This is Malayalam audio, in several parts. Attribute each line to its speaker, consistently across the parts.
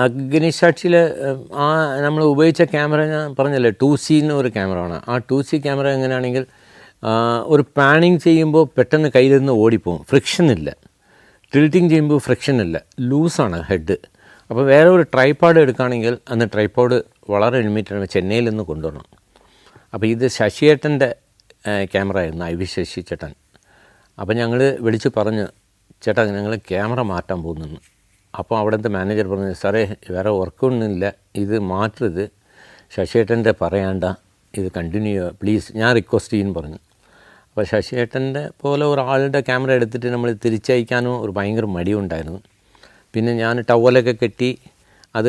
Speaker 1: അഗ്നിസാക്ഷിയിൽ ആ നമ്മൾ ഉപയോഗിച്ച ക്യാമറ ഞാൻ പറഞ്ഞല്ലേ 2C ഒരു ക്യാമറ ആണ്. ആ 2C ക്യാമറ എങ്ങനെയാണെങ്കിൽ ഒരു പാനിങ് ചെയ്യുമ്പോൾ പെട്ടെന്ന് കയ്യിൽ നിന്ന് ഓടിപ്പോവും, ഫ്രിക്ഷൻ ഇല്ല. ടിൽറ്റിങ് ചെയ്യുമ്പോൾ ഫ്രിക്ഷൻ ഇല്ല, ലൂസാണ് ഹെഡ്. അപ്പോൾ വേറെ ഒരു ട്രൈപോഡ് എടുക്കുകയാണെങ്കിൽ അന്ന് ട്രൈപോഡ് വളരെ ലിമിറ്റഡ് ചെന്നൈയിൽ നിന്ന് കൊണ്ടുവരണം. അപ്പോൾ ഇത് ശശിയേട്ടൻ്റെ ക്യാമറ ആയിരുന്നു, IV ശശി ചേട്ടൻ. അപ്പോൾ ഞങ്ങൾ വിളിച്ച് പറഞ്ഞു, ചേട്ടാ ഞങ്ങൾ ക്യാമറ മാറ്റാൻ പോകുന്നു. അപ്പോൾ അവിടുത്തെ മാനേജർ പറഞ്ഞു, സാറേ വേറെ വർക്കൊന്നുമില്ല, ഇത് മാറ്റരുത്, ശശിയേട്ടൻ്റെ പറയാണ്ട, ഇത് കണ്ടിന്യൂ ചെയ്യുക പ്ലീസ്, ഞാൻ റിക്വസ്റ്റ് ചെയ്യുമെന്ന് പറഞ്ഞു. അപ്പോൾ ശശിയേട്ടൻ്റെ പോലെ ഒരാളുടെ ക്യാമറ എടുത്തിട്ട് നമ്മൾ തിരിച്ചയക്കാനും ഒരു ഭയങ്കര മടിയുണ്ടായിരുന്നു. പിന്നെ ഞാൻ ടവലൊക്കെ കെട്ടി അത്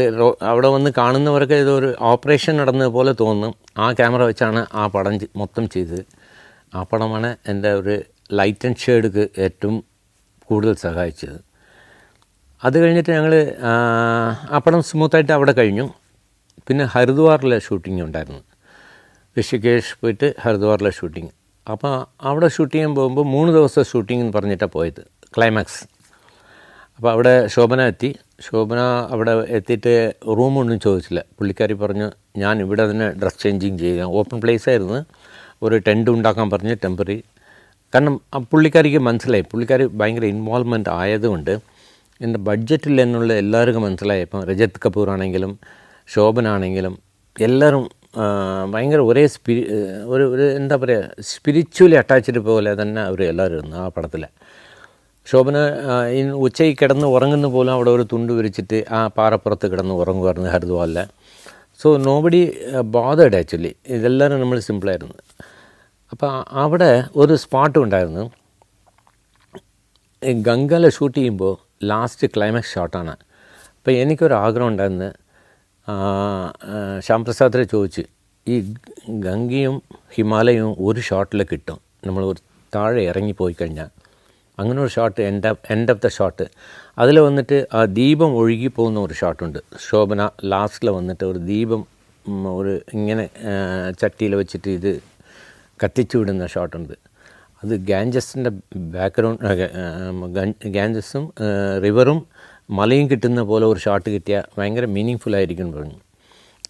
Speaker 1: അവിടെ വന്ന് കാണുന്നവർക്ക് ഇതൊരു ഓപ്പറേഷൻ നടന്നത് പോലെ തോന്നും. ആ ക്യാമറ വെച്ചാണ് ആ പടം മൊത്തം ചെയ്തത്. ആ പടമാണ് എൻ്റെ ഒരു ലൈറ്റ് ആൻഡ് ഷെയ്ഡ്ക്ക് ഏറ്റവും കൂടുതൽ സഹായിച്ചത്. അത് കഴിഞ്ഞിട്ട് ഞങ്ങൾ ആ പടം സ്മൂത്തായിട്ട് അവിടെ കഴിഞ്ഞു. പിന്നെ ഹരിദ്വാറിലെ ഷൂട്ടിംഗ് ഉണ്ടായിരുന്നു. ഋഷികേഷ് പോയിട്ട് ഹരിദ്വാറിലെ ഷൂട്ടിങ്. അപ്പോൾ അവിടെ ഷൂട്ട് ചെയ്യാൻ പോകുമ്പോൾ 3 ദിവസം ഷൂട്ടിംഗ് എന്ന് പറഞ്ഞിട്ടാണ് പോയത്, ക്ലൈമാക്സ്. അപ്പോൾ അവിടെ ശോഭന എത്തി. ശോഭന അവിടെ എത്തിയിട്ട് റൂമൊന്നും ചോദിച്ചില്ല. പുള്ളിക്കാരി പറഞ്ഞു, ഞാൻ ഇവിടെ തന്നെ ഡ്രസ് ചേഞ്ചിങ് ചെയ്യുക. ഓപ്പൺ പ്ലേസ് ആയിരുന്നു. ഒരു ടെൻറ്റ് ഉണ്ടാക്കാൻ പറഞ്ഞ് ടെമ്പററി. കാരണം പുള്ളിക്കാരിക്ക് മനസ്സിലായി, പുള്ളിക്കാരി ഭയങ്കര ഇൻവോൾവ്മെൻറ്റ് ആയതുകൊണ്ട് എൻ്റെ ബഡ്ജറ്റിൽ എന്നുള്ള എല്ലാവർക്കും മനസ്സിലായി. ഇപ്പം രജത് കപൂർ ആണെങ്കിലും ശോഭന ആണെങ്കിലും എല്ലാവരും ഭയങ്കര ഒരേ ഒരു എന്താ പറയുക, സ്പിരിച്വലി അറ്റാച്ച്ഡ് പോലെ തന്നെ അവർ എല്ലാവരും ഇരുന്നു ആ പടത്തിൽ. ശോഭന ഉച്ചയ്ക്ക് കിടന്ന് ഉറങ്ങുന്ന പോലും അവിടെ ഒരു തുണ്ട് വിരിച്ചിട്ട് ആ പാറപ്പുറത്ത് കിടന്ന് ഉറങ്ങുമായിരുന്നു ഹരിദ്വാറിൽ. സോ നോബഡി ബോതേഡ് ആക്ച്വലി, ഇതെല്ലാവരും നമ്മൾ സിമ്പിളായിരുന്നു. അപ്പോൾ അവിടെ ഒരു സ്പോട്ട് ഉണ്ടായിരുന്നു. ഗംഗയിൽ ഷൂട്ട് ചെയ്യുമ്പോൾ ലാസ്റ്റ് ക്ലൈമാക്സ് ഷോട്ടാണ്. അപ്പോൾ എനിക്കൊരാഗ്രഹം ഉണ്ടായിരുന്നു, ശ്യാം പ്രസാദിനെ ചോദിച്ച്, ഈ ഗംഗയും ഹിമാലയവും ഒരു ഷോട്ടിൽ കിട്ടും, നമ്മൾ ഒരു താഴെ ഇറങ്ങിപ്പോയി കഴിഞ്ഞാൽ. അങ്ങനെ ഒരു shot end of the shot അതിൽ വന്നിട്ട് ആ ദീപം ഒഴുകി പോകുന്ന ഒരു ഷോട്ടുണ്ട്. ശോഭന ലാസ്റ്റിൽ വന്നിട്ട് ഒരു ദീപം ഒരു ഇങ്ങനെ ചട്ടിയിൽ വെച്ചിട്ട് ഇത് കത്തിച്ചു വിടുന്ന ഷോട്ടുണ്ട്. അത് ഗാഞ്ചസിൻ്റെ ബാക്ക്ഗ്രൗണ്ട്, ഗാഞ്ചസും റിവറും മലയും കിട്ടുന്ന പോലെ ഒരു ഷോട്ട് കിട്ടിയാൽ ഭയങ്കര മീനിങ് ഫുള്ളായിരിക്കും പറഞ്ഞു.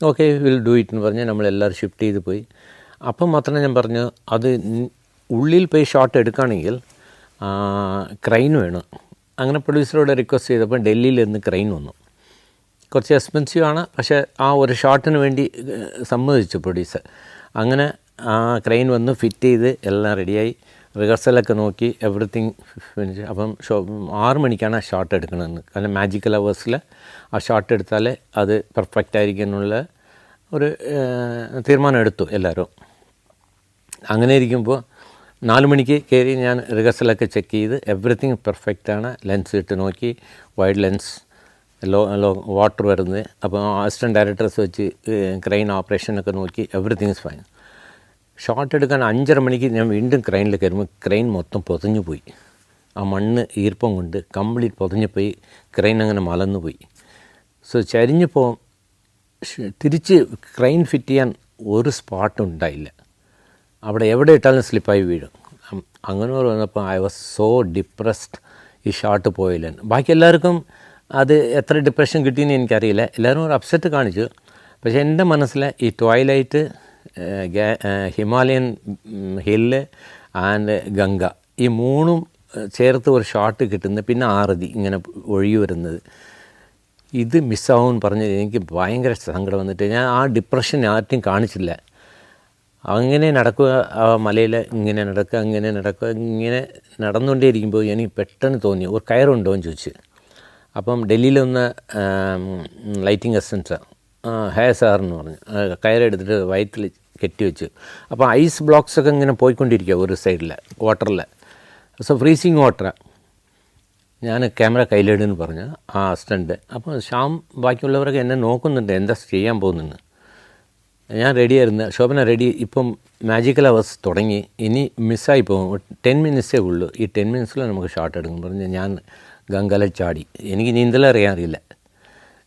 Speaker 1: ഓക്കെ വിൽ ഡു ഇറ്റ് എന്ന് പറഞ്ഞ് നമ്മളെല്ലാവരും ഷിഫ്റ്റ് ചെയ്ത് പോയി. അപ്പം മാത്രമേ ഞാൻ പറഞ്ഞു, അത് ഉള്ളിൽ പോയി ഷോട്ട് എടുക്കുകയാണെങ്കിൽ ക്രെയിൻ വേണം. അങ്ങനെ പ്രൊഡ്യൂസറോട് റിക്വസ്റ്റ് ചെയ്തപ്പോൾ ഡൽഹിയിൽ നിന്ന് ക്രെയിൻ വന്നു. കുറച്ച് എക്സ്പെൻസീവ് ആണ്, പക്ഷേ ആ ഒരു ഷോട്ടിന് വേണ്ടി സമ്മതിച്ചു പ്രൊഡ്യൂസർ. അങ്ങനെ ആ ക്രെയിൻ വന്ന് ഫിറ്റ് ചെയ്ത് എല്ലാം റെഡിയായി, റിഹേഴ്സലൊക്കെ നോക്കി എവറിത്തിങ് ഫിനിഷ്. അപ്പം 6 മണിക്കാണ് ആ ഷോട്ട് എടുക്കണമെന്ന്. കാരണം മാജിക്കൽ അവേഴ്സിൽ ആ ഷോട്ട് എടുത്താൽ അത് പെർഫെക്റ്റ് ആയിരിക്കും എന്നുള്ള ഒരു തീരുമാനം എടുത്തു എല്ലാവരും. അങ്ങനെ ഇരിക്കുമ്പോൾ 4 മണിക്ക് കയറി ഞാൻ റിഹേഴ്സലൊക്കെ ചെക്ക് ചെയ്ത് എവറിത്തിങ് പെർഫെക്റ്റാണ്. ലെൻസ് ഇട്ട് നോക്കി, വൈഡ് ലെൻസ്, ലോ വാട്ടർ വരുന്നത്. അപ്പോൾ അസിസ്റ്റൻറ്റ് ഡയറക്ടേഴ്സ് വെച്ച് ക്രെയിൻ ഓപ്പറേഷനൊക്കെ നോക്കി എവറിത്തിങ് ഇസ് ഫൈൻ. ഷോട്ട് എടുക്കാൻ 5:30 മണിക്ക് ഞാൻ വീണ്ടും ക്രെയിനിൽ കയറുമ്പോൾ ക്രെയിൻ മൊത്തം പൊതഞ്ഞു പോയി. ആ മണ്ണ് ഈർപ്പം കൊണ്ട് കംപ്ലീറ്റ് പൊതഞ്ഞു പോയി. ക്രെയിൻ അങ്ങനെ മലന്നു പോയി. സോ ചരിഞ്ഞപ്പോൾ തിരിച്ച് ക്രെയിൻ ഫിറ്റ് ചെയ്യാൻ ഒരു സ്പോട്ടും ഉണ്ടായില്ല. അവിടെ എവിടെ ഇട്ടാലും സ്ലിപ്പായി വീഴും. അങ്ങനെ വന്നപ്പോൾ ഐ വാസ് സോ ഡിപ്രസ്ഡ്. ഈ ഷോട്ട് പോയില്ല. ബാക്കി എല്ലാവർക്കും അത് എത്ര ഡിപ്രഷൻ കിട്ടിയെന്ന് എനിക്കറിയില്ല. എല്ലാവരും ഒരു അപ്സെറ്റ് കാണിച്ചു. പക്ഷേ എൻ്റെ മനസ്സിൽ ഈ twilight, Himalayan hill and Ganga, ഈ 3ഉം ചേർത്ത് ഒരു ഷോട്ട് കിട്ടുന്നത്, പിന്നെ ആരതി ഇങ്ങനെ ഒഴുകി വരുന്നത്, ഇത് മിസ്സാവുമെന്ന് പറഞ്ഞ് എനിക്ക് ഭയങ്കര സങ്കടം വന്നിട്ട് ഞാൻ ആ ഡിപ്രഷൻ ആർക്കും കാണിച്ചില്ല. അങ്ങനെ നടക്കുക, ആ മലയിൽ ഇങ്ങനെ നടക്കുക, അങ്ങനെ നടക്കുക, ഇങ്ങനെ നടന്നുകൊണ്ടേയിരിക്കുമ്പോൾ എനിക്ക് പെട്ടെന്ന് തോന്നി ഒരു കയറുണ്ടോ എന്ന് ചോദിച്ച്. അപ്പം ഡൽഹിയിലൊന്ന് ലൈറ്റിംഗ് അസിസ്റ്റൻസ് ഹേ സാറെന്ന് പറഞ്ഞു കയറെടുത്തിട്ട് വയറ്റിൽ കെട്ടിവെച്ച്. അപ്പോൾ ഐസ് ബ്ലോക്സൊക്കെ ഇങ്ങനെ പോയിക്കൊണ്ടിരിക്കുക ഒരു സൈഡിൽ വാട്ടറിൽ. സോ ഫ്രീസിങ് വാട്ടറാണ്. ഞാൻ ക്യാമറ കയ്യിലിടുന്ന് പറഞ്ഞു ആ അസിസ്റ്റൻറ്റ്. അപ്പോൾ ശ്യാം ബാക്കിയുള്ളവരൊക്കെ എന്നെ നോക്കുന്നുണ്ട് എന്താ ചെയ്യാൻ പോകുന്നെന്ന്. ഞാൻ റെഡിയായിരുന്നു. ശോഭന റെഡി. ഇപ്പം മാജിക്കൽ അവേഴ്സ് തുടങ്ങി, ഇനി മിസ്സായി പോകും, 10 മിനിറ്റ്സേ ഉള്ളൂ, ഈ 10 മിനിറ്റ്സിൽ നമുക്ക് ഷോട്ട് എടുക്കും പറഞ്ഞ് ഞാൻ ഗംഗല ചാടി. എനിക്ക് നീന്തലറിയാൻ അറിയില്ല.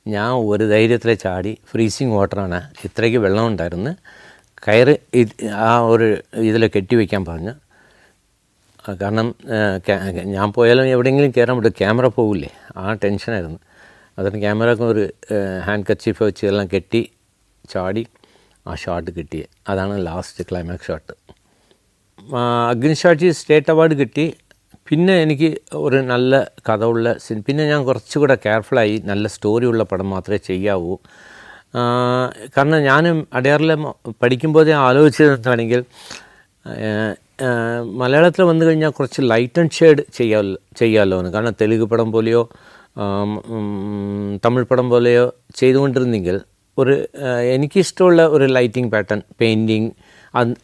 Speaker 1: ഞാൻ ഒരു ധൈര്യത്തിൽ ചാടി. ഫ്രീസിങ് വാട്ടറാണ്, ഇത്രയ്ക്ക് വെള്ളം ഉണ്ടായിരുന്നു. കയറ് ആ ഒരു ഇതിൽ കെട്ടി വയ്ക്കാൻ പറഞ്ഞു. കാരണം ഞാൻ പോയാലും എവിടെയെങ്കിലും കയറാൻ പറ്റും, ക്യാമറ പോകില്ലേ, ആ ടെൻഷനായിരുന്നു. അതിന് ക്യാമറക്ക് ഒരു ഹാൻഡ് കർച്ചീഫ് വെച്ച് എല്ലാം കെട്ടി ചാടി ആ ഷോട്ട് കിട്ടി. അതാണ് last climax shot. Agnisakshi state award കിട്ടി. പിന്നെ എനിക്ക് ഒരു നല്ല കഥ ഉള്ള പിന്നെ ഞാൻ കുറച്ചുകൂടെ കെയർഫുള്ളായി. നല്ല സ്റ്റോറിയുള്ള പടം മാത്രമേ ചെയ്യാവൂ. കാരണം ഞാനും അടയാറിൽ പഠിക്കുമ്പോഴേ ആലോചിച്ചതാണെങ്കിൽ മലയാളത്തിൽ വന്നു കഴിഞ്ഞാൽ കുറച്ച് ലൈറ്റ് ആൻഡ് ഷെയ്ഡ് ചെയ്യാമല്ലോ എന്ന്. കാരണം തെലുങ്ക് പടം പോലെയോ തമിഴ് പടം പോലെയോ ചെയ്തുകൊണ്ടിരുന്നെങ്കിൽ എനിക്കിഷ്ടമുള്ള ഒരു ലൈറ്റിംഗ് പാറ്റേൺ, പെയിൻറ്റിങ്,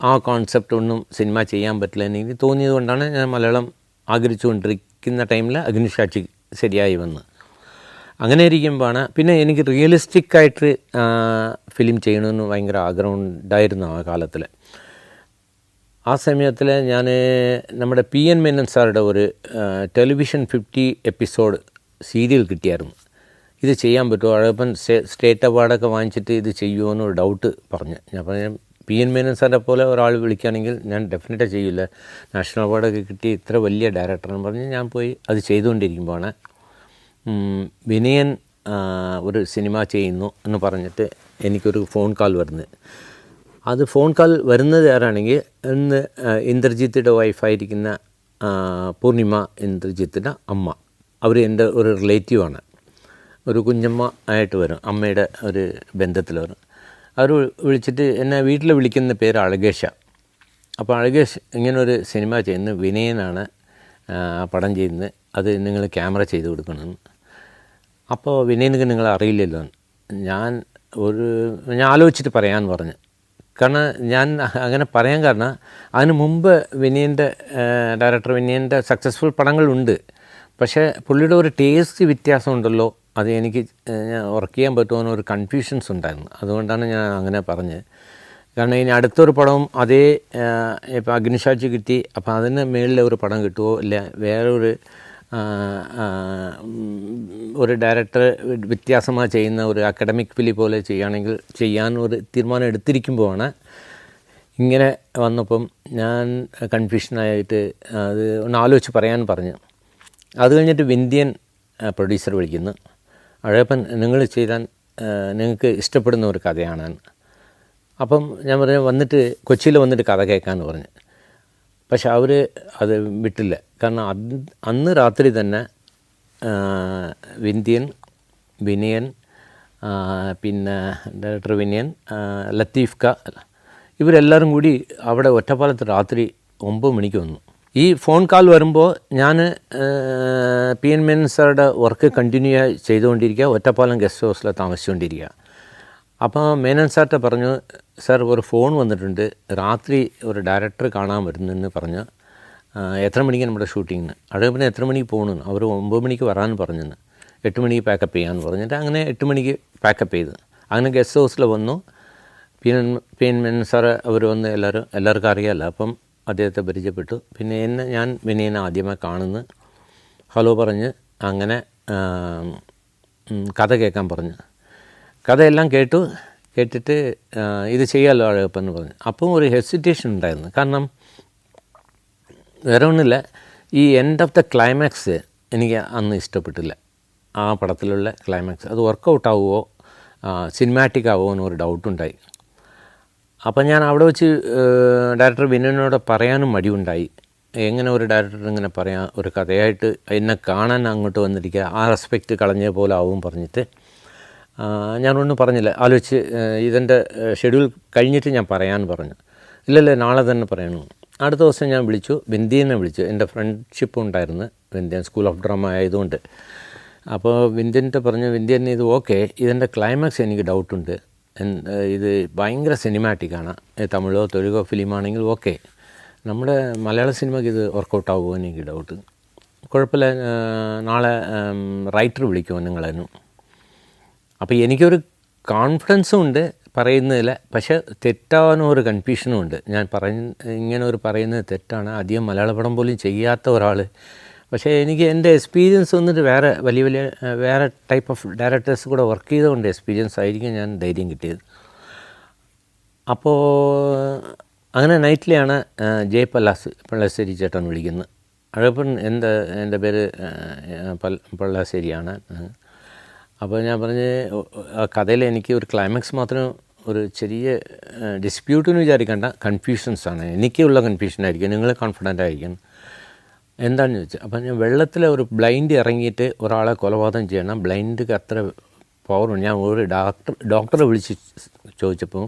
Speaker 1: ആ കോൺസെപ്റ്റ് ഒന്നും സിനിമ ചെയ്യാൻ പറ്റില്ല എനിക്ക് തോന്നിയത് കൊണ്ടാണ് ഞാൻ മലയാളം ആഗ്രഹിച്ചുകൊണ്ടിരിക്കുന്ന ടൈമിൽ അഗ്നിസാക്ഷി ശരിയായി വന്ന്. അങ്ങനെ ഇരിക്കുമ്പോഴാണ് പിന്നെ എനിക്ക് റിയലിസ്റ്റിക്കായിട്ട് ഫിലിം ചെയ്യണമെന്ന് ഭയങ്കര ആഗ്രഹം ഉണ്ടായിരുന്നു ആ കാലത്തിൽ. ആ സമയത്തിൽ ഞാൻ നമ്മുടെ PN മേനോൻ സാറുടെ ഒരു ടെലിവിഷൻ 50 എപ്പിസോഡ് സീരിയൽ കിട്ടിയായിരുന്നു. ഇത് ചെയ്യാൻ പറ്റുമോ, അതപ്പം സ്റ്റേറ്റ് അവാർഡൊക്കെ വാങ്ങിച്ചിട്ട് ഇത് ചെയ്യുമോ എന്നൊരു ഡൗട്ട് പറഞ്ഞു. ഞാൻ പറഞ്ഞു PN മേനോൻ സാറിനെ പോലെ ഒരാൾ വിളിക്കുകയാണെങ്കിൽ ഞാൻ ഡെഫിനറ്റായി ചെയ്യില്ല, നാഷണൽ അവാർഡൊക്കെ കിട്ടി ഇത്ര വലിയ ഡയറക്ടറെന്ന് പറഞ്ഞ് ഞാൻ പോയി അത് ചെയ്തുകൊണ്ടിരിക്കുമ്പോഴാണ് വിനയൻ ഒരു സിനിമ ചെയ്യുന്നു എന്ന് പറഞ്ഞിട്ട് എനിക്കൊരു ഫോൺ കോൾ വരുന്നത്. അത് ഫോൺ കോൾ വരുന്നത് ആരാണെങ്കിൽ ഇന്ന് ഇന്ദ്രജിത്തിൻ്റെ വൈഫായിരിക്കുന്ന പൂർണിമ ഇന്ദ്രജിത്തിൻ്റെ അമ്മ. അവർ എൻ്റെ ഒരു റിലേറ്റീവാണ്. ഒരു കുഞ്ഞമ്മ ആയിട്ട് വരും, അമ്മയുടെ ഒരു ബന്ധത്തിൽ വരും. അവർ വിളിച്ചിട്ട് എന്നെ വീട്ടിൽ വിളിക്കുന്ന പേര് അഴകേഷ. അപ്പോൾ അഴകേഷ് ഇങ്ങനൊരു സിനിമ ചെയ്യുന്ന വിനയനാണ് പടം ചെയ്യുന്നത്, അത് നിങ്ങൾ ക്യാമറ ചെയ്ത് കൊടുക്കണമെന്ന്. അപ്പോൾ വിനയനക്ക് നിങ്ങൾ അറിയില്ലല്ലോ. ഞാൻ ആലോചിച്ചിട്ട് പറയാൻ പറഞ്ഞു. കാരണം ഞാൻ അങ്ങനെ പറയാൻ കാരണം അതിന് മുമ്പ് ഡയറക്ടർ വിനയൻ്റെ സക്സസ്ഫുൾ പടങ്ങളുണ്ട്. പക്ഷേ പുള്ളിയുടെ ഒരു ടേസ്റ്റ് വ്യത്യാസമുണ്ടല്ലോ, അത് എനിക്ക് വർക്ക് ചെയ്യാൻ പറ്റുമെന്ന് ഒരു കൺഫ്യൂഷൻസ് ഉണ്ടായിരുന്നു. അതുകൊണ്ടാണ് ഞാൻ അങ്ങനെ പറഞ്ഞത്. കാരണം ഇനി അടുത്തൊരു പടവും അതേ ഇപ്പോൾ അഗ്നിസാക്ഷി കിട്ടി, അപ്പോൾ അതിന് മേളിൽ ഒരു പടം കിട്ടുമോ ഇല്ല വേറൊരു ഡയറക്ടർ വ്യത്യാസമായി ചെയ്യുന്ന ഒരു അക്കാഡമിക് ഫിലിം പോലെ ചെയ്യുകയാണെങ്കിൽ ചെയ്യാൻ ഒരു തീരുമാനം എടുത്തിരിക്കുമ്പോഴാണ് ഇങ്ങനെ വന്നപ്പം ഞാൻ കൺഫ്യൂഷനായിട്ട് അത് ഒന്ന് ആലോചിച്ച് പറയാൻ പറഞ്ഞു. അത് കഴിഞ്ഞിട്ട് വിന്ധ്യൻ പ്രൊഡ്യൂസർ വിളിക്കുന്നു. അഴകപ്പൻ നിങ്ങൾ ചെയ്താൽ നിങ്ങൾക്ക് ഇഷ്ടപ്പെടുന്ന ഒരു കഥയാണ്. അപ്പം ഞാൻ പറഞ്ഞു വന്നിട്ട് കൊച്ചിയിൽ വന്നിട്ട് കഥ കേൾക്കാമെന്ന് പറഞ്ഞു. പക്ഷെ അവർ അത് വിട്ടില്ല. കാരണം അന്ന് രാത്രി തന്നെ വിനയൻ പിന്നെ ഡയറക്ടർ വിനയൻ, ലത്തീഫ് ക, ഇവരെല്ലാവരും കൂടി അവിടെ ഒറ്റപ്പാലത്ത് രാത്രി 9 മണിക്ക് വന്നു. ഈ ഫോൺ കോൾ വരുമ്പോൾ ഞാൻ PN മേനോൻ സാറുടെ വർക്ക് കണ്ടിന്യൂ ചെയ്തുകൊണ്ടിരിക്കുക, ഒറ്റപ്പാലം ഗസ്റ്റ് ഹൗസിൽ താമസിച്ചുകൊണ്ടിരിക്കുക. അപ്പോൾ മേനോൻ സാറിൻ്റെ പറഞ്ഞു, സാർ ഒരു ഫോൺ വന്നിട്ടുണ്ട്, രാത്രി ഒരു ഡയറക്ടർ കാണാൻ വരുന്നെന്ന് പറഞ്ഞ് എത്ര മണിക്ക് നമ്മുടെ ഷൂട്ടിങ്ങിന്. അഴകപ്പന് എത്ര മണിക്ക് പോകണമെന്ന്. അവർ 9 മണിക്ക് വരാൻ പറഞ്ഞെന്ന്, 8 മണിക്ക് പാക്കപ്പ് ചെയ്യാമെന്ന് പറഞ്ഞിട്ട് അങ്ങനെ 8 മണിക്ക് പാക്കപ്പ് ചെയ്ത് അങ്ങനെ ഗസ്റ്റ് ഹൗസിൽ വന്നു. PN മേനോൻ സാറ് അവർ വന്ന് എല്ലാവർക്കും അറിയാമല്ലോ. അപ്പം അദ്ദേഹത്തെ പരിചയപ്പെട്ടു. പിന്നെ ഞാൻ വിനയനെ ആദ്യമായി കാണുന്നു, ഹലോ പറഞ്ഞ് അങ്ങനെ കഥ കേൾക്കാൻ പറഞ്ഞു. കഥയെല്ലാം കേട്ടിട്ട് ഇത് ചെയ്യാമല്ലോ അഴകപ്പൻ പറഞ്ഞു. അപ്പം ഒരു ഹെസിറ്റേഷൻ ഉണ്ടായിരുന്നു. കാരണം വേറെ ഒന്നുമില്ല, ഈ എൻഡ് ഓഫ് ദ ക്ലൈമാക്സ് എനിക്ക് അന്ന് ഇഷ്ടപ്പെട്ടില്ല. ആ പടത്തിലുള്ള ക്ലൈമാക്സ് അത് വർക്കൗട്ട് ആവുമോ സിനിമാറ്റിക് ആവുമോ എന്നൊരു ഡൗട്ടുണ്ടായി. അപ്പം ഞാൻ അവിടെ വെച്ച് ഡയറക്ടർ വിനയനോട് പറയാനും മടിയുണ്ടായി. എങ്ങനെ ഒരു ഡയറക്ടർ ഇങ്ങനെ പറയാം, ഒരു കഥയായിട്ട് എന്നെ കാണാൻ അങ്ങോട്ട് വന്നിരിക്കുക, ആ റെസ്പെക്റ്റ് കളഞ്ഞ പോലെ ആവും പറഞ്ഞിട്ട് ഞാനൊന്നും പറഞ്ഞില്ല. ആലോചിച്ച് ഇതിൻ്റെ ഷെഡ്യൂൾ കഴിഞ്ഞിട്ട് ഞാൻ പറയാൻ പറഞ്ഞു. ഇല്ലല്ലേ നാളെ തന്നെ പറയണു. അടുത്ത ദിവസം ഞാൻ വിന്ധ്യനെ വിളിച്ചു. എൻ്റെ ഫ്രണ്ട്ഷിപ്പ് ഉണ്ടായിരുന്നു വിന്ധ്യൻ, സ്കൂൾ ഓഫ് ഡ്രാമ ആയതുകൊണ്ട്. അപ്പോൾ വിന്ധ്യൻ്റെ പറഞ്ഞു, വിന്ധ്യൻ ഇത് ഓക്കെ, ഇതിൻ്റെ ക്ലൈമാക്സ് എനിക്ക് ഡൗട്ടുണ്ട്, ഇത് ഭയങ്കര സിനിമാറ്റിക്കാണ്, തമിഴോ തെലുങ്കോ ഫിലിമാണെങ്കിൽ ഓക്കെ, നമ്മുടെ മലയാള സിനിമയ്ക്ക് ഇത് വർക്കൗട്ട് ആവുമോ എനിക്ക് ഡൗട്ട്. കുഴപ്പമില്ല, നാളെ റൈറ്റർ വിളിക്കുമോ നിങ്ങളെന്നു. അപ്പോൾ എനിക്കൊരു കോൺഫിഡൻസും ഉണ്ട് പറയുന്നതിൽ, പക്ഷേ തെറ്റാവാനും ഒരു കൺഫ്യൂഷനും ഉണ്ട്. ഞാൻ ഇങ്ങനെ പറയുന്നത് തെറ്റാണ്, അധികം മലയാള പടം പോലും ചെയ്യാത്ത ഒരാൾ. പക്ഷേ എനിക്ക് എൻ്റെ എക്സ്പീരിയൻസ് വന്നിട്ട് വേറെ ടൈപ്പ് ഓഫ് ഡയറക്ടേഴ്സ് കൂടെ വർക്ക് ചെയ്തുകൊണ്ട് എക്സ്പീരിയൻസ് ആയിരിക്കും ഞാൻ ധൈര്യം കിട്ടിയത്. അപ്പോൾ അങ്ങനെ നൈറ്റിലെയാണ് ജയ് പള്ളാശ്ശേരി ചേട്ടൻ വിളിക്കുന്നത്. അഴകപ്പൻ എൻ്റെ പേര് പള്ളാശ്ശേരിയാണ്. അപ്പോൾ ഞാൻ പറഞ്ഞ് ആ കഥയിൽ എനിക്ക് ഒരു ക്ലൈമാക്സ് മാത്രം ഒരു ചെറിയ ഡിസ്പ്യൂട്ടെന്ന് വിചാരിക്കേണ്ട, കൺഫ്യൂഷൻസാണ്. എനിക്കുള്ള കൺഫ്യൂഷനായിരിക്കും, നിങ്ങൾ കോൺഫിഡൻ്റ് ആയിരിക്കും. എന്താണെന്ന് ചോദിച്ചാൽ, അപ്പം ഞാൻ വെള്ളത്തിൽ ഒരു ബ്ലൈൻഡ് ഇറങ്ങിയിട്ട് ഒരാളെ കൊലപാതകം ചെയ്യണം. ബ്ലൈൻഡ് അത്ര പവറുണ്ട്. ഞാൻ ഒരു ഡോക്ടറെ വിളിച്ച് ചോദിച്ചപ്പോൾ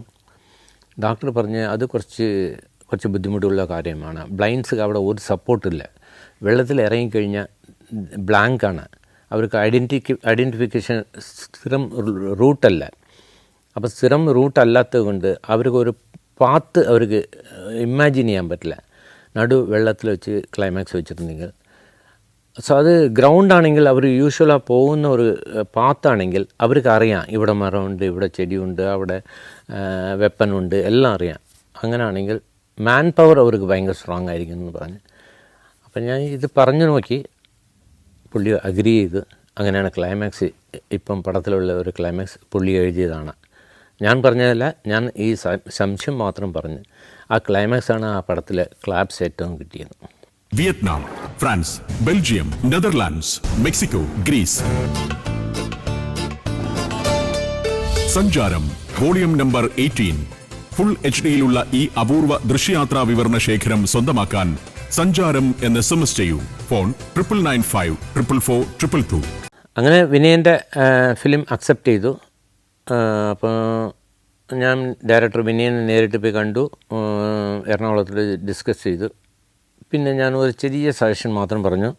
Speaker 1: ഡോക്ടർ പറഞ്ഞ് അത് കുറച്ച് ബുദ്ധിമുട്ടുള്ള കാര്യമാണ്. ബ്ലൈൻഡ്സ് അവിടെ ഒരു സപ്പോർട്ടില്ല. വെള്ളത്തിൽ ഇറങ്ങിക്കഴിഞ്ഞാൽ ബ്ലാങ്കാണ്. അവർക്ക് ഐഡൻറ്റിഫിക്കേഷൻ സ്ഥിരം റൂട്ടല്ല. അപ്പോൾ സ്ഥിരം റൂട്ടല്ലാത്തത് കൊണ്ട് അവർക്ക് ഒരു പാത്ത് അവർക്ക് ഇമാജിൻ ചെയ്യാൻ പറ്റില്ല. വെള്ളത്തിൽ വെച്ച് ക്ലൈമാക്സ് വെച്ചിട്ടുണ്ടെങ്കിൽ. സോ അത് ഗ്രൗണ്ടാണെങ്കിൽ അവർ യൂഷ്വലായി പോകുന്ന ഒരു പാത്താണെങ്കിൽ അവർക്ക് അറിയാം ഇവിടെ മരമുണ്ട്, ഇവിടെ ചെടിയുണ്ട്, അവിടെ വെപ്പനുണ്ട്, എല്ലാം അറിയാം. അങ്ങനെയാണെങ്കിൽ മാൻ പവർ അവർക്ക് ഭയങ്കര സ്ട്രോങ് ആയിരിക്കും എന്ന് പറഞ്ഞ്. അപ്പം ഞാൻ ഇത് പറഞ്ഞു നോക്കി, പുള്ളി അഗ്രി ചെയ്ത്. അങ്ങനെയാണ് ക്ലൈമാക്സ്, ഇപ്പം പടത്തിലുള്ള ഒരു ക്ലൈമാക്സ് പുള്ളി എഴുതിയതാണ്. ഞാൻ പറഞ്ഞതല്ല, ഞാൻ ഈ സംശയം മാത്രം പറഞ്ഞ്. ആ ക്ലൈമാക്സാണ് ആ പടത്തിലെ ക്ലാപ്സ് ഏറ്റവും കിട്ടിയത്.
Speaker 2: Vietnam, France, Belgium, Netherlands, Mexico, Greece. Sancharam volume number 18. Full HD-യിലുള്ള ഈ അപൂർവ ദൃശ്യയാത്രാ വിവരണ ശേഖരം സ്വന്തമാക്കാൻ സഞ്ചാരം എന്ന് SMS ചെയ്യൂ. ഫോൺ 99544422.
Speaker 1: അങ്ങനെ വിനയൻ്റെ ഫിലിം അക്സെപ്റ്റ് ചെയ്തു. അപ്പോൾ ഞാൻ ഡയറക്ടർ വിനയനെ നേരിട്ട് പോയി കണ്ടു, എറണാകുളത്തിൽ ഡിസ്കസ് ചെയ്തു. പിന്നെ ഞാൻ ഒരു ചെറിയ സജഷൻ മാത്രം പറഞ്ഞു.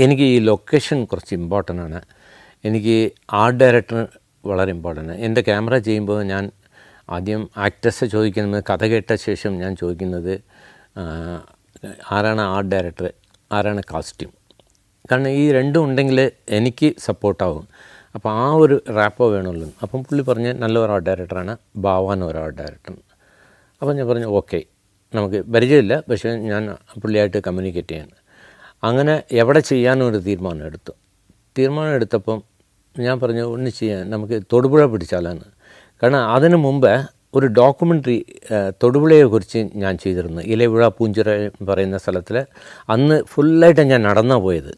Speaker 1: എനിക്ക് ഈ ലൊക്കേഷൻ കുറച്ച് ഇമ്പോർട്ടൻ്റ് ആണ്. എനിക്ക് ആർട്ട് ഡയറക്ടർ വളരെ ഇമ്പോർട്ടൻ്റ്. എൻ്റെ ക്യാമറ ചെയ്യുമ്പോൾ ഞാൻ ആദ്യം ആക്ടേഴ്സ് ചോദിക്കുന്നത്, കഥ കേട്ട ശേഷം ഞാൻ ചോദിക്കുന്നത് ആരാണ് ആർട്ട് ഡയറക്ടർ, ആരാണ് കാസ്റ്റ്യൂം. കാരണം ഈ രണ്ടും ഉണ്ടെങ്കിൽ എനിക്ക് സപ്പോർട്ടാവും. അപ്പോൾ ആ ഒരു റാപ്പോ വേണമല്ലോ. അപ്പം പുള്ളി പറഞ്ഞ് നല്ലൊരു ആർട്ട് ഡയറക്ടറാണ്, ഭാവാൻ ഒരു ആർട്ട് ഡയറക്ടർ. അപ്പം ഞാൻ പറഞ്ഞു ഓക്കെ, നമുക്ക് പരിചയമില്ല, പക്ഷേ ഞാൻ പുള്ളിയായിട്ട് കമ്മ്യൂണിക്കേറ്റ് ചെയ്യാൻ. അങ്ങനെ എവിടെ ചെയ്യാനൊരു തീരുമാനം എടുത്തപ്പം ഞാൻ പറഞ്ഞു ഒന്ന് ചെയ്യാൻ, നമുക്ക് തൊടുപുഴ പിടിച്ചാലാണ്. കാരണം അതിന് മുമ്പ് ഒരു ഡോക്യുമെൻ്ററി തൊടുപുഴയെക്കുറിച്ച് ഞാൻ ചെയ്തിരുന്നു. ഇലവിഴ പൂഞ്ചിറ പറയുന്ന സ്ഥലത്തിൽ. അന്ന് ഫുള്ളായിട്ട് ഞാൻ നടന്നാണ് പോയത്.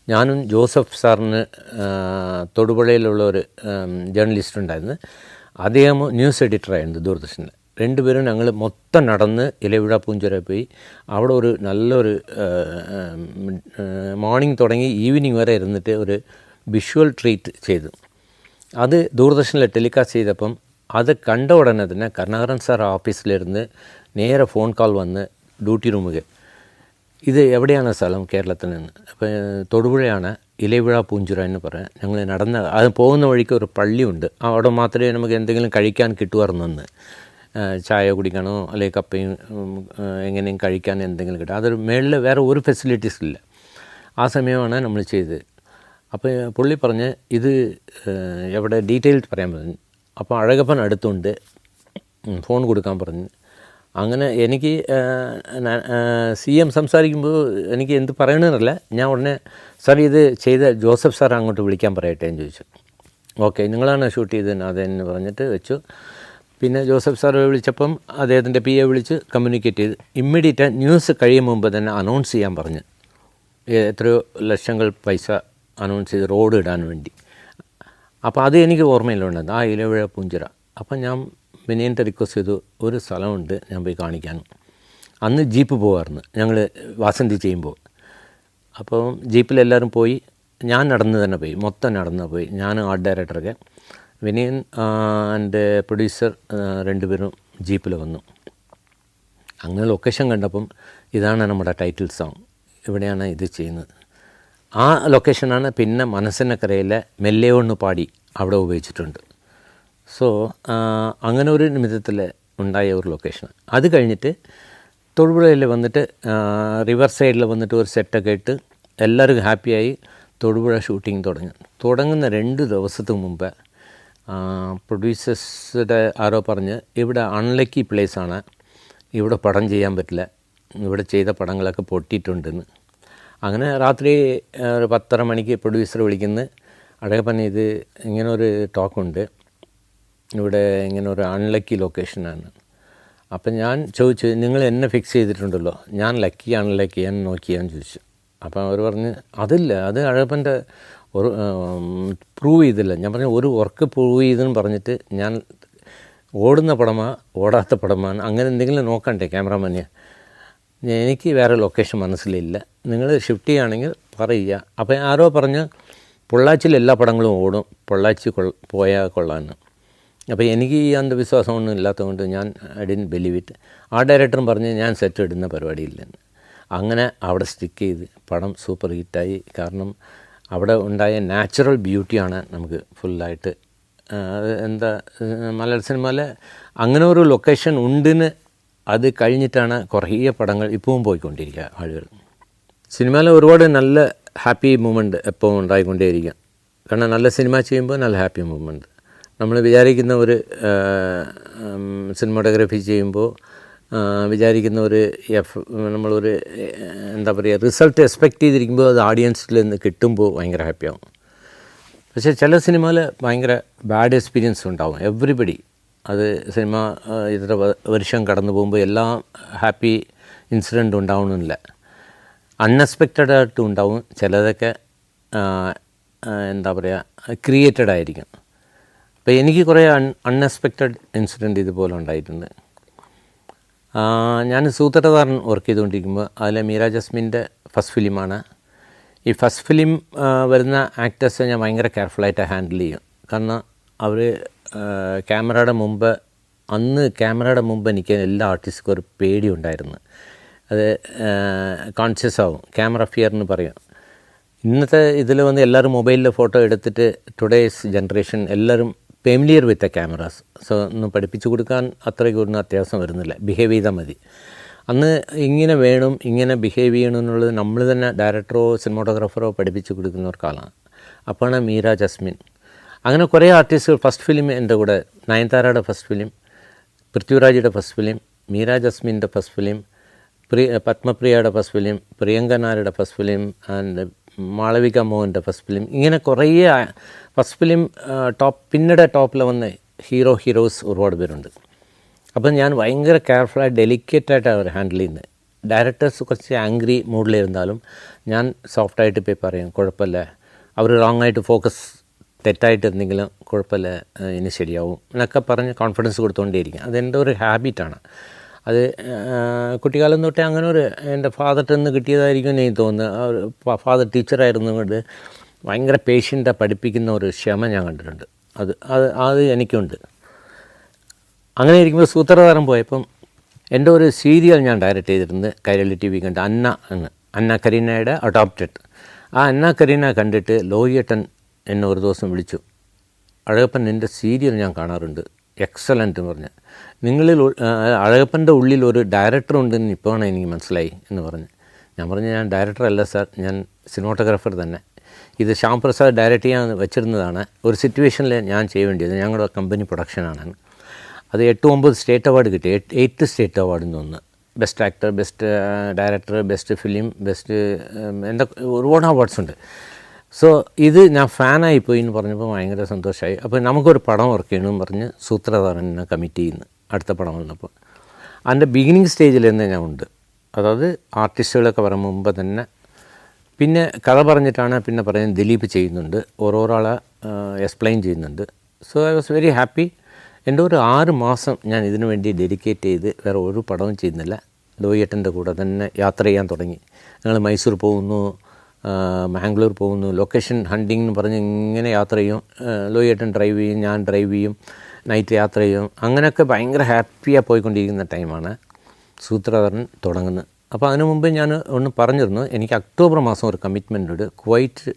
Speaker 1: ഞാനും ജോസഫ് സാറിന് തൊടുപുഴയിലുള്ള ഒരു ജേർണലിസ്റ്റ് ഉണ്ടായിരുന്നു. അദ്ദേഹം ന്യൂസ് എഡിറ്ററായിരുന്നു ദൂരദർശനിൽ. രണ്ടുപേരും ഞങ്ങൾ മൊത്തം നടന്ന് ഇലവിഴ പൂഞ്ചിറ പോയി. അവിടെ ഒരു നല്ലൊരു മോർണിംഗ് തുടങ്ങി ഈവനിങ് വരെ ഇരുന്നിട്ട് ഒരു വിഷ്വൽ ട്രീറ്റ് ചെയ്തു. അത് ദൂരദർശനിൽ ടെലികാസ്റ്റ് ചെയ്തപ്പം അത് കണ്ട ഉടനെ തന്നെ കരുണാകരൻ സാർ ഓഫീസിലിരുന്ന് നേരെ ഫോൺ കോൾ വന്ന് ഡ്യൂട്ടി റൂമിൽ, ഇത് എവിടെയാണ് സ്ഥലം കേരളത്തിൽ നിന്ന്? അപ്പോൾ തൊടുപുഴയാണ്, ഇലവിഴ പൂഞ്ചിറ എന്ന് പറയാം. ഞങ്ങൾ അത് പോകുന്ന വഴിക്ക് ഒരു പള്ളിയുണ്ട്, അവിടെ മാത്രമേ നമുക്ക് എന്തെങ്കിലും കഴിക്കാൻ കിട്ടുമായിരുന്നെന്ന്. ചായ കുടിക്കണോ അല്ലെങ്കിൽ കപ്പയും എങ്ങനെയും കഴിക്കാൻ എന്തെങ്കിലും കിട്ടും. അതൊരു മേളിൽ വേറെ ഒരു ഫെസിലിറ്റീസ് ഇല്ല. ആ സമയമാണ് നമ്മൾ ചെയ്തത്. അപ്പോൾ പുള്ളി പറഞ്ഞ് ഇത് എവിടെ ഡീറ്റെയിൽ പറയാൻ പറഞ്ഞു. അപ്പോൾ അഴകപ്പൻ അടുത്തുണ്ട്, ഫോൺ കൊടുക്കാൻ പറഞ്ഞു. അങ്ങനെ എനിക്ക് CM സംസാരിക്കുമ്പോൾ എനിക്ക് എന്ത് പറയണമെന്നറിയില്ല. ഞാൻ ഉടനെ സാർ ഇത് ചെയ്ത ജോസഫ് സാർ അങ്ങോട്ട് വിളിക്കാൻ പറയട്ടെ എന്ന് ചോദിച്ചു. ഓക്കെ, നിങ്ങളാണ് ഷൂട്ട് ചെയ്തത് അതെന്ന് പറഞ്ഞിട്ട് വെച്ചു. പിന്നെ ജോസഫ് സാർ വിളിച്ചപ്പം അദ്ദേഹത്തിൻ്റെ PA വിളിച്ച് കമ്മ്യൂണിക്കേറ്റ് ചെയ്ത് ഇമ്മീഡിയറ്റ് ന്യൂസ് കഴിയും മുമ്പ് തന്നെ അനൗൺസ് ചെയ്യാൻ പറഞ്ഞ്. എത്രയോ ലക്ഷങ്ങൾ പൈസ അനൗൺസ് ചെയ്ത് റോഡ് ഇടാൻ വേണ്ടി. അപ്പോൾ അത് എനിക്ക് ഓർമ്മയിലുണ്ടായിരുന്നു, ആ ഇലവിഴ പൂഞ്ചിറ. അപ്പം ഞാൻ വിനയൻ്റെ റിക്വസ്റ്റ് ചെയ്തു, ഒരു സ്ഥലമുണ്ട് ഞാൻ പോയി കാണിക്കാൻ. അന്ന് ജീപ്പ് പോകാമായിരുന്നു ഞങ്ങൾ വാസന്തി ചെയ്യുമ്പോൾ. അപ്പം ജീപ്പിലെല്ലാവരും പോയി, ഞാൻ നടന്ന് തന്നെ പോയി, മൊത്തം നടന്ന് പോയി. ഞാൻ ആർട്ട് ഡയറക്ടറൊക്കെ, വിനയൻ എൻ്റെ പ്രൊഡ്യൂസർ രണ്ടുപേരും ജീപ്പിൽ വന്നു. അങ്ങനെ ലൊക്കേഷൻ കണ്ടപ്പം ഇതാണ് നമ്മുടെ ടൈറ്റിൽ സോങ്, ഇവിടെയാണ് ഇത് ചെയ്യുന്നത്. ആ ലൊക്കേഷനാണ് പിന്നെ മനസ്സിനക്കരയിലെ മെല്ലെ ഒന്ന് പാടി അവിടെ ഉപയോഗിച്ചിട്ടുണ്ട്. സോ അങ്ങനെ ഒരു നിമിത്തത്തിൽ ഉണ്ടായ ഒരു ലൊക്കേഷൻ. അത് കഴിഞ്ഞിട്ട് തൊടുപുഴയിൽ വന്നിട്ട് റിവർ സൈഡിൽ വന്നിട്ട് ഒരു സെറ്റൊക്കെ ഇട്ട് എല്ലാവരും ഹാപ്പിയായി തൊടുപുഴ ഷൂട്ടിങ് തുടങ്ങുന്ന 2 ദിവസത്തിന് മുമ്പ് പ്രൊഡ്യൂസേഴ്സിൻ്റെ ആരോ പറഞ്ഞ് ഇവിടെ അൺലക്കി പ്ലേസാണ്, ഇവിടെ പടം ചെയ്യാൻ പറ്റില്ല, ഇവിടെ ചെയ്ത പടങ്ങളൊക്കെ പൊട്ടിയിട്ടുണ്ടെന്ന്. അങ്ങനെ രാത്രി ഒരു 10:30 മണിക്ക് പ്രൊഡ്യൂസർ വിളിക്കുന്നു, അഴകപ്പൻ ഇത് ഇങ്ങനൊരു ടോക്കുണ്ട്, ഇവിടെ ഇങ്ങനെ ഒരു അൺലക്കി ലൊക്കേഷനാണ്. അപ്പം ഞാൻ ചോദിച്ചു, നിങ്ങൾ എന്നെ ഫിക്സ് ചെയ്തിട്ടുണ്ടല്ലോ, ഞാൻ ലക്കി അൺലക്കി എന്ന് നോക്കിയാന്ന് ചോദിച്ചു. അപ്പം അവർ പറഞ്ഞ് അതില്ല, അത് അഴകപ്പൻ്റെ ഒരു പ്രൂവ് ചെയ്തില്ല. ഞാൻ പറഞ്ഞു ഒരു വർക്ക് പ്രൂവ് ചെയ്തെന്ന് പറഞ്ഞിട്ട് ഞാൻ ഓടുന്ന പടമാ ഓടാത്ത പടമാണ് അങ്ങനെ എന്തെങ്കിലും നോക്കണ്ടേ ക്യാമറാമാനെ. എനിക്ക് വേറെ ലൊക്കേഷൻ മനസ്സിലില്ല, നിങ്ങൾ ഷിഫ്റ്റ് ചെയ്യുകയാണെങ്കിൽ പറയുക. അപ്പം ആരോ പറഞ്ഞ് പൊള്ളാച്ചിയിൽ എല്ലാ പടങ്ങളും ഓടും, പൊള്ളാച്ചി പോയാൽ കൊള്ളാമെന്ന്. അപ്പോൾ എനിക്ക് ഈ അന്ധവിശ്വാസമൊന്നും ഇല്ലാത്തതുകൊണ്ട് ഞാൻ ഐ ഡിഡ്ന്റ് ബിലീവ് ഇറ്റ്. ആ ഡയറക്ടറും പറഞ്ഞ് ഞാൻ സെറ്റ് ഇടുന്ന പരിപാടിയില്ലെന്ന്. അങ്ങനെ അവിടെ സ്റ്റിക്ക് ചെയ്ത് പടം സൂപ്പർ ഹിറ്റായി. കാരണം അവിടെ ഉണ്ടായ നാച്ചുറൽ ബ്യൂട്ടിയാണ് നമുക്ക് ഫുള്ളായിട്ട് എന്താ മലയാള സിനിമയിൽ അങ്ങനെ ഒരു ലൊക്കേഷൻ ഉണ്ടെന്ന് അത് കഴിഞ്ഞിട്ടാണ് കുറേ പടങ്ങൾ ഇപ്പോഴും പോയിക്കൊണ്ടിരിക്കുക ആളുകൾ. സിനിമയിൽ ഒരുപാട് നല്ല ഹാപ്പി മൂമെൻറ്റ് എപ്പോഴും ഉണ്ടായിക്കൊണ്ടേയിരിക്കുക. കാരണം നല്ല സിനിമ ചെയ്യുമ്പോൾ നല്ല ഹാപ്പി മൂമെൻറ്റ്. നമ്മൾ വിചാരിക്കുന്ന ഒരു സിനിമാറ്റോഗ്രാഫി ചെയ്യുമ്പോൾ വിചാരിക്കുന്ന ഒരു നമ്മളൊരു എന്താ പറയുക റിസൾട്ട് എക്സ്പെക്റ്റ് ചെയ്തിരിക്കുമ്പോൾ അത് ഓഡിയൻസിൽ നിന്ന് കിട്ടുമ്പോൾ ഭയങ്കര ഹാപ്പിയാവും. പക്ഷേ ചില സിനിമയിൽ ഭയങ്കര ബാഡ് എക്സ്പീരിയൻസ് ഉണ്ടാവും എവ്രിബഡി. അത് സിനിമ ഇത്ര വർഷം കടന്നു പോകുമ്പോൾ എല്ലാം ഹാപ്പി ഇൻസിഡൻറ്റ് ഉണ്ടാവണമെന്നില്ല, അൺഎക്സ്പെക്റ്റഡായിട്ടും ഉണ്ടാവും. ചിലതൊക്കെ എന്താ പറയുക ക്രിയേറ്റഡ് ആയിരിക്കും. അപ്പോൾ എനിക്ക് കുറേ അൺഎക്സ്പെക്റ്റഡ് ഇൻസിഡൻറ്റ് ഇതുപോലെ ഉണ്ടായിട്ടുണ്ട്. ഞാൻ സൂത്രധാരൻ വർക്ക് ചെയ്തുകൊണ്ടിരിക്കുമ്പോൾ അതിലെ മീര ജസ്മിൻ്റെ ഫസ്റ്റ് ഫിലിമാണ്. ഈ ഫസ്റ്റ് ഫിലിം വരുന്ന ആക്ടേഴ്സ് ഞാൻ ഭയങ്കര കെയർഫുള്ളായിട്ട് ഹാൻഡിൽ ചെയ്യും. കാരണം അവർ ക്യാമറയുടെ മുമ്പ് എനിക്ക് എല്ലാ ആർട്ടിസ്റ്റും ഒരു പേടി ഉണ്ടായിരുന്നു. അത് കോൺഷ്യസ് ആവും, ക്യാമറ ഫിയർ എന്ന് പറയും. ഇന്നത്തെ ഇതിൽ വന്ന് എല്ലാവരും മൊബൈലിൽ ഫോട്ടോ എടുത്തിട്ട് ടുഡേയ്സ് ജനറേഷൻ എല്ലാവരും ഫെമിലിയർ വിത്ത് ക്യാമറാസ്. സോ ഒന്നും പഠിപ്പിച്ചു കൊടുക്കാൻ അത്രയ്ക്കൊന്നും അത്യാവശ്യം വരുന്നില്ല, ബിഹേവ് ചെയ്താൽ മതി. അന്ന് ഇങ്ങനെ വേണം, ഇങ്ങനെ ബിഹേവ് ചെയ്യണം എന്നുള്ളത് നമ്മൾ തന്നെ ഡയറക്ടറോ സിനിമാറ്റോഗ്രാഫറോ പഠിപ്പിച്ചു കൊടുക്കുന്ന ഒരു കാലമാണ്. അപ്പോഴാണ് മീര ജസ്മിൻ, അങ്ങനെ കുറേ ആർട്ടിസ്റ്റുകൾ. ഫസ്റ്റ് ഫിലിം എൻ്റെ കൂടെ നയൻതാരയുടെ ഫസ്റ്റ് ഫിലിം, പൃഥ്വിരാജിയുടെ ഫസ്റ്റ് ഫിലിം, മീര ജസ്മിൻ്റെ ഫസ്റ്റ് ഫിലിം, പത്മപ്രിയയുടെ ഫസ്റ്റ് ഫിലിം, പ്രിയങ്ക നായരുടെ ഫസ്റ്റ് ഫിലിം ആൻഡ് മാളവിക മോഹൻ്റെ ഫസ്റ്റ് ഫിലിം. ഇങ്ങനെ കുറേ ഫസ്റ്റ് ഫിലിം പിന്നീട് ടോപ്പിൽ വന്ന ഹീറോസ് ഒരുപാട് പേരുണ്ട്. അപ്പം ഞാൻ ഭയങ്കര കെയർഫുള്ളായി ഡെലിക്കേറ്റായിട്ടാണ് അവർ ഹാൻഡിൽ ചെയ്യുന്നത്. ഡയറക്ടേഴ്സ് കുറച്ച് ആംഗ്രി മൂഡിലിരുന്നാലും ഞാൻ സോഫ്റ്റായിട്ട് പോയി പറയും, കുഴപ്പമില്ല, അവർ റോങ് ആയിട്ട് ഫോക്കസ് തെറ്റായിട്ട് എന്തെങ്കിലും കുഴപ്പമില്ല, ഇനി ശരിയാവും എന്നൊക്കെ പറഞ്ഞ് കോൺഫിഡൻസ് കൊടുത്തുകൊണ്ടേയിരിക്കും. അതെൻ്റെ ഒരു ഹാബിറ്റാണ്. അത് കുട്ടിക്കാലം തൊട്ടേ അങ്ങനെ ഒരു എൻ്റെ ഫാദറിൽ നിന്ന് കിട്ടിയതായിരിക്കും എനിക്ക് തോന്നുന്നത്. ഫാദർ ടീച്ചറായിരുന്നുകൊണ്ട് ഭയങ്കര പേഷ്യൻ്റാണ്, പഠിപ്പിക്കുന്ന ഒരു ക്ഷമ ഞാൻ കണ്ടിട്ടുണ്ട്. അത് എനിക്കുണ്ട്. അങ്ങനെ ഇരിക്കുമ്പോൾ സൂത്രധാരൻ പോയപ്പം എൻ്റെ ഒരു സീരിയൽ ഞാൻ ഡയറക്റ്റ് ചെയ്തിരുന്നത് കൈരളി TV കണ്ട്, അന്ന കരീനയുടെ അഡോപ്റ്റഡ്. ആ അന്ന കരീന കണ്ടിട്ട് ലോഹിയേട്ടൻ എന്നെ ഒരു ദിവസം വിളിച്ചു, അഴകപ്പൻ നിൻ്റെ സീരിയൽ ഞാൻ കാണാറുണ്ട്, എക്സലൻ്റ് എന്ന് പറഞ്ഞ്. നിങ്ങളിൽ അഴകപ്പൻ്റെ ഉള്ളിൽ ഒരു ഡയറക്ടർ ഉണ്ടെന്ന് ഇപ്പോഴാണ് എനിക്ക് മനസ്സിലായി എന്ന് പറഞ്ഞ്. ഞാൻ പറഞ്ഞു, ഞാൻ ഡയറക്ടറല്ല സാർ, ഞാൻ സിനിമാറ്റോഗ്രാഫർ തന്നെ. ഇത് ശ്യാം പ്രസാദ് ഡയറക്റ്റ് ചെയ്യാൻ വെച്ചിരുന്നതാണ്. ഒരു സിറ്റുവേഷനിൽ ഞാൻ ചെയ്യേണ്ടത്, ഞങ്ങളുടെ കമ്പനി പ്രൊഡക്ഷനാണ്. അത് 8-9 സ്റ്റേറ്റ് അവാർഡ് കിട്ടി, 8 സ്റ്റേറ്റ് അവാർഡെന്ന് തോന്നുന്നു. Best actor, best director, best film, best ഒരുപാട് അവാർഡ്സ് ഉണ്ട്. സോ ഇത് ഞാൻ ഫാനായിപ്പോയി എന്ന് പറഞ്ഞപ്പോൾ ഭയങ്കര സന്തോഷമായി. അപ്പോൾ നമുക്കൊരു പടം വർക്ക് ചെയ്യണമെന്ന് പറഞ്ഞ് സൂത്രധാരനെ കമ്മിറ്റ് ചെയ്യുന്നു അടുത്ത പടം വന്നപ്പോൾ. അതിൻ്റെ ബിഗിനിങ് സ്റ്റേജിൽ തന്നെ ഞാൻ ഉണ്ട്. അതായത് ആർട്ടിസ്റ്റുകളൊക്കെ വരാൻ മുമ്പ് തന്നെ. പിന്നെ കഥ പറഞ്ഞിട്ടാണ് പിന്നെ പറയുന്നത്, ദിലീപ് ചെയ്യുന്നുണ്ട്, ഓരോരാളെ എക്സ്പ്ലെയിൻ ചെയ്യുന്നുണ്ട്. So I was very happy. എൻ്റെ ഒരു 6 മാസം ഞാൻ ഇതിനു വേണ്ടി ഡെഡിക്കേറ്റ് ചെയ്ത് വേറെ ഒരു പടവും ചെയ്യുന്നില്ല. ലോഹിയേട്ടൻ്റെ കൂടെ തന്നെ യാത്ര ചെയ്യാൻ തുടങ്ങി. ഞങ്ങൾ മൈസൂർ പോകുന്നു, മാംഗ്ലൂർ പോകുന്നു, ലൊക്കേഷൻ ഹണ്ടിങ് എന്ന് പറഞ്ഞ് ഇങ്ങനെ യാത്ര ചെയ്യും. ലോഹിയേട്ടൻ ഡ്രൈവ് ചെയ്യും, ഞാൻ ഡ്രൈവ് ചെയ്യും, നൈറ്റ് യാത്ര ചെയ്യും. അങ്ങനെയൊക്കെ ഭയങ്കര ഹാപ്പിയായി പോയിക്കൊണ്ടിരിക്കുന്ന ടൈമാണ് സൂത്രധാരൻ തുടങ്ങുന്നത്. അപ്പോൾ അതിനു മുമ്പ് ഞാൻ ഒന്ന് പറഞ്ഞിരുന്നു, എനിക്ക് ഒക്ടോബർ മാസം ഒരു കമ്മിറ്റ്മെൻ്റ് ഉണ്ട്. കുവൈറ്റ്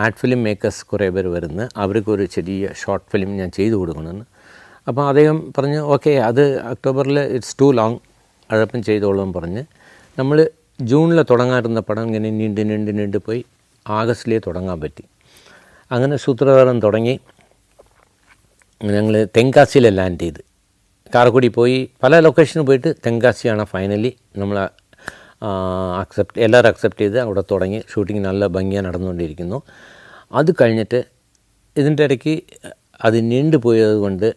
Speaker 1: ആഡ് ഫിലിം മേക്കേഴ്സ് കുറേ പേര് വരുന്നു, അവർക്കൊരു ചെറിയ ഷോർട്ട് ഫിലിം ഞാൻ ചെയ്തു കൊടുക്കണമെന്ന്. അപ്പോൾ അദ്ദേഹം പറഞ്ഞ് ഓക്കെ, അത് ഒക്ടോബറിൽ ഇറ്റ്സ് ടു ലോങ്, അഴകപ്പൻ ചെയ്തോളും പറഞ്ഞ് നമ്മൾ ജൂണിൽ തുടങ്ങാറുന്ന പടം ഇങ്ങനെ നീണ്ട് പോയി ആഗസ്റ്റിലേ തുടങ്ങാൻ പറ്റി. അങ്ങനെ സൂത്രധാരൻ തുടങ്ങി. ഞങ്ങൾ തെങ്കാശിയിൽ ലാൻഡ് ചെയ്ത് കാരക്കുടി പോയി, പല ലൊക്കേഷനിൽ പോയിട്ട് തെങ്കാശിയാണ് ഫൈനലി നമ്മൾ എല്ലാവരും അക്സെപ്റ്റ് ചെയ്ത് അവിടെ തുടങ്ങി. ഷൂട്ടിങ് നല്ല ഭംഗിയായി നടന്നുകൊണ്ടിരിക്കുന്നു. അത് കഴിഞ്ഞിട്ട് ഇതിൻ്റെ ഇടയ്ക്ക് അത് നീണ്ടുപോയത് കൊണ്ട്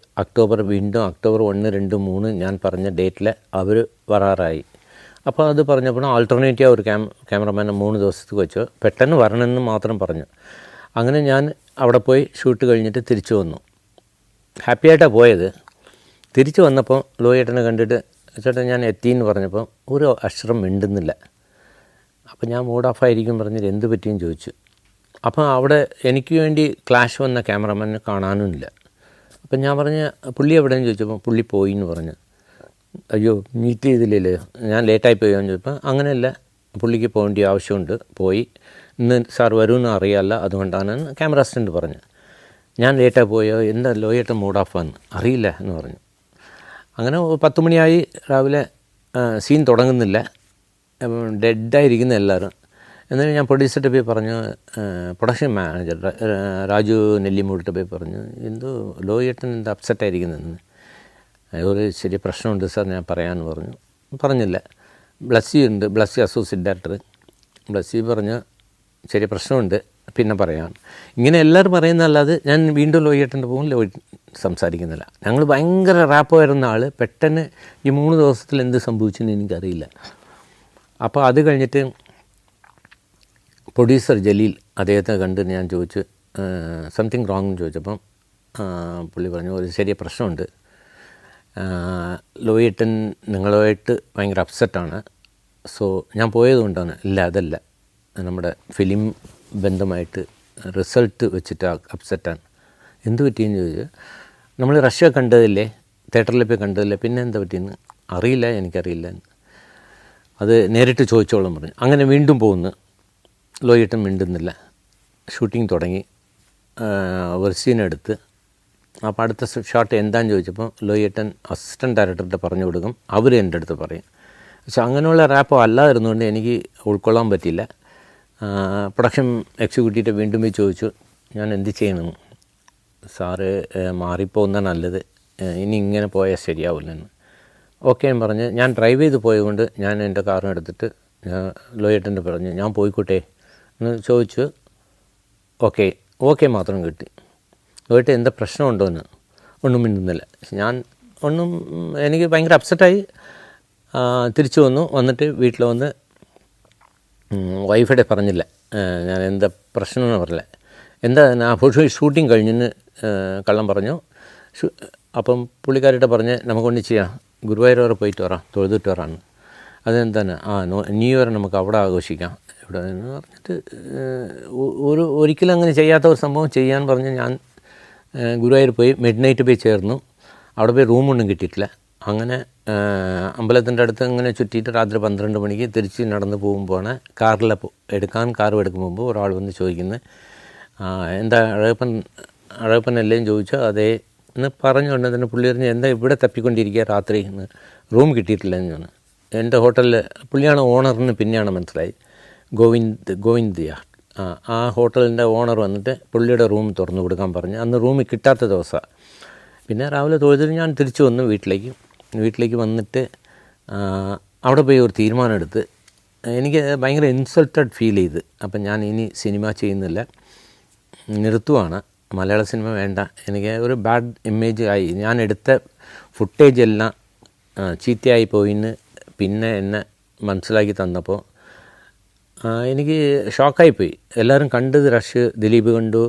Speaker 1: വീണ്ടും ഒക്ടോബർ 1, 2, 3 ഞാൻ പറഞ്ഞ ഡേറ്റിൽ അവർ വരാറായി. അപ്പോൾ അത് പറഞ്ഞപ്പോൾ ആൾട്ടർനേറ്റീവ് ഒരു ക്യാമറമാനെ 3 ദിവസത്തേക്ക് വെച്ചു, പെട്ടെന്ന് വരണമെന്ന് മാത്രം പറഞ്ഞു. അങ്ങനെ ഞാൻ അവിടെ പോയി ഷൂട്ട് കഴിഞ്ഞിട്ട് തിരിച്ചു വന്നു. ഹാപ്പിയായിട്ടാണ് പോയത്. തിരിച്ചു വന്നപ്പോൾ ലോയേട്ടനെ കണ്ടിട്ട് ചേട്ടാ ഞാൻ എത്തിയെന്ന് പറഞ്ഞപ്പോൾ ഒരു അക്ഷരം മിണ്ടുന്നില്ല. അപ്പോൾ ഞാൻ മൂഡ് ഓഫായിരിക്കും പറഞ്ഞിട്ട് എന്ത് പറ്റിയെന്ന് ചോദിച്ചു. അപ്പോൾ അവിടെ എനിക്ക് വേണ്ടി ക്ലാഷ് വന്ന ക്യാമറമാനെ കാണാനുമില്ല. അപ്പം ഞാൻ പറഞ്ഞ പുള്ളി എവിടെയെന്ന് ചോദിച്ചപ്പോൾ പുള്ളി പോയി എന്ന് പറഞ്ഞു. അയ്യോ മീറ്റ് ചെയ്തില്ലല്ലോ, ഞാൻ ലേറ്റായി പോയോന്ന് ചോദിച്ചപ്പോൾ അങ്ങനെയല്ല, പുള്ളിക്ക് പോകേണ്ട ആവശ്യമുണ്ട്, പോയി ഇന്ന് സാർ വരുമെന്ന് അറിയാമല്ല, അതുകൊണ്ടാണ് ക്യാമറ അസിസ്റ്റൻ്റ് പറഞ്ഞു. ഞാൻ ലേറ്റായി പോയോ, എന്താ ലോയേട്ടൻ മൂഡ് ഓഫ് വന്ന് അറിയില്ല എന്ന് പറഞ്ഞു. അങ്ങനെ 10 മണിയായി, രാവിലെ സീൻ തുടങ്ങുന്നില്ല, ഡെഡായിരിക്കുന്ന എല്ലാവരും. എന്നാലും ഞാൻ പ്രൊഡ്യൂസറിട്ട് പോയി പറഞ്ഞു, പ്രൊഡക്ഷൻ മാനേജർ രാജു നെല്ലിമൂടിട്ട് പോയി പറഞ്ഞു, എന്തോ ലോയേട്ടൻ എന്താ അപ്സെറ്റായിരിക്കുന്നതെന്ന്. ഒരു ചെറിയ പ്രശ്നമുണ്ട് സാർ, ഞാൻ പറയാമെന്ന് പറഞ്ഞു. പറഞ്ഞില്ല. ബ്ലസ്സി ഉണ്ട്, ബ്ലസ്സി അസോസിയേറ്റ് ഡയറക്ടർ. ബ്ലസ്സി പറഞ്ഞു ചെറിയ പ്രശ്നമുണ്ട് പിന്നെ പറയാം. ഇങ്ങനെ എല്ലാവരും പറയുന്നതല്ലാതെ ഞാൻ വീണ്ടും ലോയേട്ടൻ്റെ പോകും സംസാരിക്കുന്നില്ല. ഞങ്ങൾ ഭയങ്കര റാപ്പായിരുന്ന ആൾ പെട്ടെന്ന് ഈ 3 ദിവസത്തിൽ എന്ത് സംഭവിച്ചെന്ന് എനിക്കറിയില്ല. അപ്പോൾ അത് കഴിഞ്ഞിട്ട് പ്രൊഡ്യൂസർ ജലീൽ അദ്ദേഹത്തെ കണ്ട് ഞാൻ ചോദിച്ചു സംതിങ് റോങ് എന്ന് ചോദിച്ചപ്പം പുള്ളി പറഞ്ഞു ഒരു ചെറിയ പ്രശ്നമുണ്ട്, ലോയേട്ടൻ നിങ്ങളുമായിട്ട് ഭയങ്കര അപ്സെറ്റാണ്, സോ ഞാൻ പോയതുകൊണ്ടാണ്. ഇല്ല അതല്ല, നമ്മുടെ ഫിലിം ബന്ധമായിട്ട് റിസൾട്ട് വെച്ചിട്ട് അപ്സെറ്റാണ്. എന്ത് പറ്റിയെന്ന് ചോദിച്ചാൽ നമ്മൾ റഷ്യ കണ്ടതില്ലേ, തിയേറ്ററിൽ പോയി കണ്ടതില്ലേ, പിന്നെ എന്താ പറ്റിയെന്ന് അറിയില്ല, എനിക്കറിയില്ല, അത് നേരിട്ട് ചോദിച്ചോളം പറഞ്ഞു. അങ്ങനെ വീണ്ടും പോകുന്നു, ലോയേട്ടൻ മിണ്ടുന്നില്ല. ഷൂട്ടിംഗ് തുടങ്ങി, ഒരു സീനെടുത്ത്, അപ്പോൾ അടുത്ത ഷോട്ട് എന്താണെന്ന് ചോദിച്ചപ്പോൾ ലോയേട്ടൻ അസിസ്റ്റൻറ്റ് ഡയറക്ടറുടെ പറഞ്ഞു കൊടുക്കും, അവർ എൻ്റെ അടുത്ത് പറയും. പക്ഷെ അങ്ങനെയുള്ള റാപ്പോ അല്ലാതിരുന്നുകൊണ്ട് എനിക്ക് ഉൾക്കൊള്ളാൻ പറ്റിയില്ല. പ്രൊഡക്ഷൻ എക്സിക്യൂട്ടീവ് വീണ്ടും പോയി ചോദിച്ചു, ഞാൻ എന്ത് ചെയ്യണം സാറ്, മാറിപ്പോകുന്ന നല്ലത്, ഇനി ഇങ്ങനെ പോയാൽ ശരിയാവില്ലെന്ന്. ഓക്കെ എന്ന് പറഞ്ഞ് ഞാൻ ഡ്രൈവ് ചെയ്ത് പോയതുകൊണ്ട് ഞാൻ എൻ്റെ കാറിനെടുത്തിട്ട് ഞാൻ ലോയേട്ടൻ്റെ പറഞ്ഞു ഞാൻ പോയിക്കോട്ടെ എന്ന് ചോദിച്ചു. ഓക്കെ മാത്രം കിട്ടി. ലോയേട്ടൻ എന്താ പ്രശ്നമുണ്ടോ എന്ന് ഒന്നും മിണ്ടുന്നില്ല. ഞാൻ എനിക്ക് ഭയങ്കര അപ്സെറ്റായി. തിരിച്ചു വന്നിട്ട് വീട്ടിൽ വന്ന് വൈഫിടെ പറഞ്ഞില്ല, ഞാൻ എന്താ പ്രശ്നമെന്ന് പറഞ്ഞില്ല. എന്താ ഷൂട്ടിങ് കഴിഞ്ഞെന്ന് കള്ളം പറഞ്ഞു. അപ്പം പുള്ളിക്കാരുടെ പറഞ്ഞ് നമുക്കൊന്ന് ചെയ്യാം, ഗുരുവായൂർ വരെ പോയിട്ട് വരാം, തൊഴുതിട്ട് വരാമെന്ന്. അതെന്താണ്, ന്യൂ ഇയർ നമുക്ക് അവിടെ ആഘോഷിക്കാം ഇവിടെ എന്ന് പറഞ്ഞിട്ട് ഒരിക്കലും അങ്ങനെ ചെയ്യാത്ത ഒരു സംഭവം ചെയ്യാൻ പറഞ്ഞ് ഞാൻ ഗുരുവായൂർ പോയി മിഡ് നൈറ്റ് പോയി ചേർന്നു. അവിടെ പോയി റൂമൊന്നും കിട്ടിയിട്ടില്ല. അങ്ങനെ അമ്പലത്തിൻ്റെ അടുത്ത് ഇങ്ങനെ ചുറ്റിയിട്ട് രാത്രി 12 മണിക്ക് തിരിച്ച് നടന്ന് പോകുമ്പോഴാണ് കാർ എടുക്കും മുമ്പ് ഒരാൾ വന്ന് ചോദിക്കുന്നത്, എന്താ അഴകപ്പനല്ലേന്ന് ചോദിച്ചാൽ അതേ എന്ന് പറഞ്ഞുകൊണ്ട് തന്നെ പുള്ളി പറഞ്ഞ് എന്താ ഇവിടെ തപ്പിക്കൊണ്ടിരിക്കുക രാത്രി എന്ന്, റൂം കിട്ടിയിട്ടില്ല എന്ന് പറഞ്ഞു. എൻ്റെ ഹോട്ടലിൽ പുള്ളിയാണ് ഓണറിന് പിന്നെയാണ് മനസ്സിലായി, ഗോവിന്ദ് ആ ഹോട്ടലിൻ്റെ ഓണർ വന്നിട്ട് പുള്ളിയുടെ റൂം തുറന്നു കൊടുക്കാൻ പറഞ്ഞ്. അന്ന് റൂമിൽ കിട്ടാത്ത ദിവസമാണ്. പിന്നെ രാവിലെ തൊഴുതിൽ ഞാൻ തിരിച്ചു വന്നു വീട്ടിലേക്ക് വന്നിട്ട് അവിടെ പോയി ഒരു തീരുമാനം എടുത്ത്. എനിക്ക് ഭയങ്കര ഇൻസൾട്ടഡ് ഫീൽ ചെയ്ത്. അപ്പം ഞാൻ ഇനി സിനിമ ചെയ്യുന്നില്ല, നിർത്തുവാണ്, മലയാള സിനിമ വേണ്ട, എനിക്ക് ഒരു ബാഡ് ഇമേജ് ആയി. ഞാൻ എടുത്ത ഫുട്ടേജ് എല്ലാം ചീത്തയായി പോയിന്ന് പിന്നെ എന്നെ മനസ്സിലാക്കി തന്നപ്പോൾ എനിക്ക് ഷോക്കായിപ്പോയി. എല്ലാവരും കണ്ടത് റഷ്, ദിലീപ് കണ്ടു,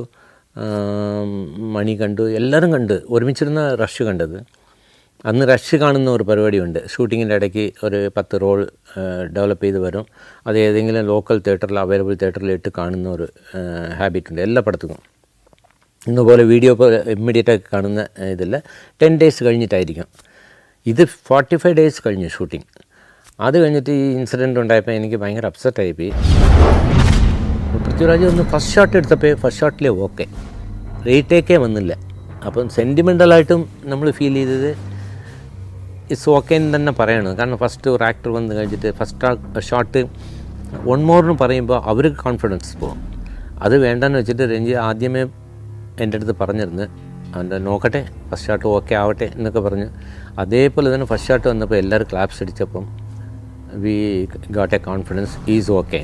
Speaker 1: മണി കണ്ടു, എല്ലാവരും കണ്ട് ഒരുമിച്ചിരുന്ന റഷ് കണ്ടത്. അന്ന് റഷ് കാണുന്ന ഒരു പരിപാടിയുണ്ട്, ഷൂട്ടിങ്ങിൻ്റെ ഇടയ്ക്ക് ഒരു 10 റോൾ ഡെവലപ്പ് ചെയ്ത് വരും. അത് ഏതെങ്കിലും ലോക്കൽ തിയേറ്ററിൽ അവൈലബിൾ തിയേറ്ററിൽ ഇട്ട് കാണുന്ന ഒരു ഹാബിറ്റുണ്ട് എല്ലാ പടത്തും. ഇന്നുപോലെ വീഡിയോ ഇമ്മീഡിയറ്റായി കാണുന്ന ഇതില്ല, 10 ഡേയ്സ് കഴിഞ്ഞിട്ടായിരിക്കും. ഇത് 45 ഡേയ്സ് കഴിഞ്ഞു ഷൂട്ടിങ്. അത് കഴിഞ്ഞിട്ട് ഈ ഇൻസിഡൻറ്റ് ഉണ്ടായപ്പോൾ എനിക്ക് ഭയങ്കര അപ്സെറ്റായിപ്പോയി. പൃഥ്വിരാജ് ഒന്ന് ഫസ്റ്റ് ഷോട്ട് എടുത്തപ്പോൾ ഫസ്റ്റ് ഷോട്ടിലെ ഓക്കെ, റീടേക്കേ വന്നില്ല. അപ്പം സെൻറ്റിമെൻ്റലായിട്ടും നമ്മൾ ഫീൽ ചെയ്തത് ഇറ്റ്സ് ഓക്കെ എന്ന് തന്നെ പറയണം. കാരണം ഫസ്റ്റ് ഒരു ആക്ടർ വന്ന് കഴിഞ്ഞിട്ട് ഫസ്റ്റ് ഷോട്ട് വൺ മോറിന് പറയുമ്പോൾ അവർക്ക് കോൺഫിഡൻസ് പോകും. അത് വേണ്ടെന്ന് വെച്ചിട്ട് രഞ്ജി ആദ്യമേ എൻ്റെ അടുത്ത് പറഞ്ഞിരുന്നു, അവൻ്റെ നോക്കട്ടെ ഫസ്റ്റ് ഷോട്ട് ഓക്കെ ആവട്ടെ എന്നൊക്കെ പറഞ്ഞു. അതേപോലെ തന്നെ ഫസ്റ്റ് ഷോട്ട് വന്നപ്പോൾ എല്ലാവരും ക്ലാപ്സ് അടിച്ചപ്പം we got a confidence, is okay.